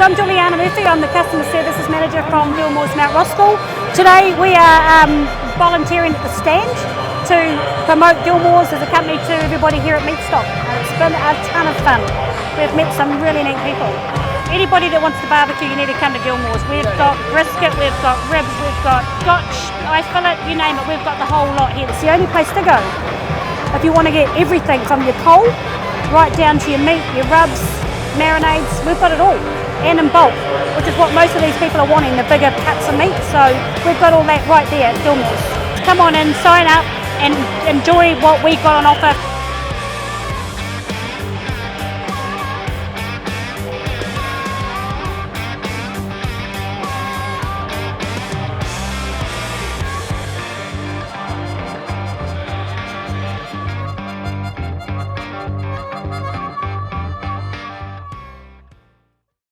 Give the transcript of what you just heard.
I'm Juliana Murphy. I'm the Customer Services Manager from Gilmours Mount Roskill. Today we are volunteering at the stand to promote Gilmours as a company to everybody here at Meatstock. It's been a ton of fun. We've met some really neat people. Anybody that wants to barbecue, you need to come to Gilmours. We've got brisket, we've got ribs, we've got gotch, ice fillet, you name it, we've got the whole lot here. It's the only place to go if you want to get everything from your pole right down to your meat, your rubs, marinades. We've got it all, and in bulk, which is what most of these people are wanting, the bigger cuts of meat. So we've got all that right there at Gilmours. Come on in, sign up and enjoy what we've got on offer.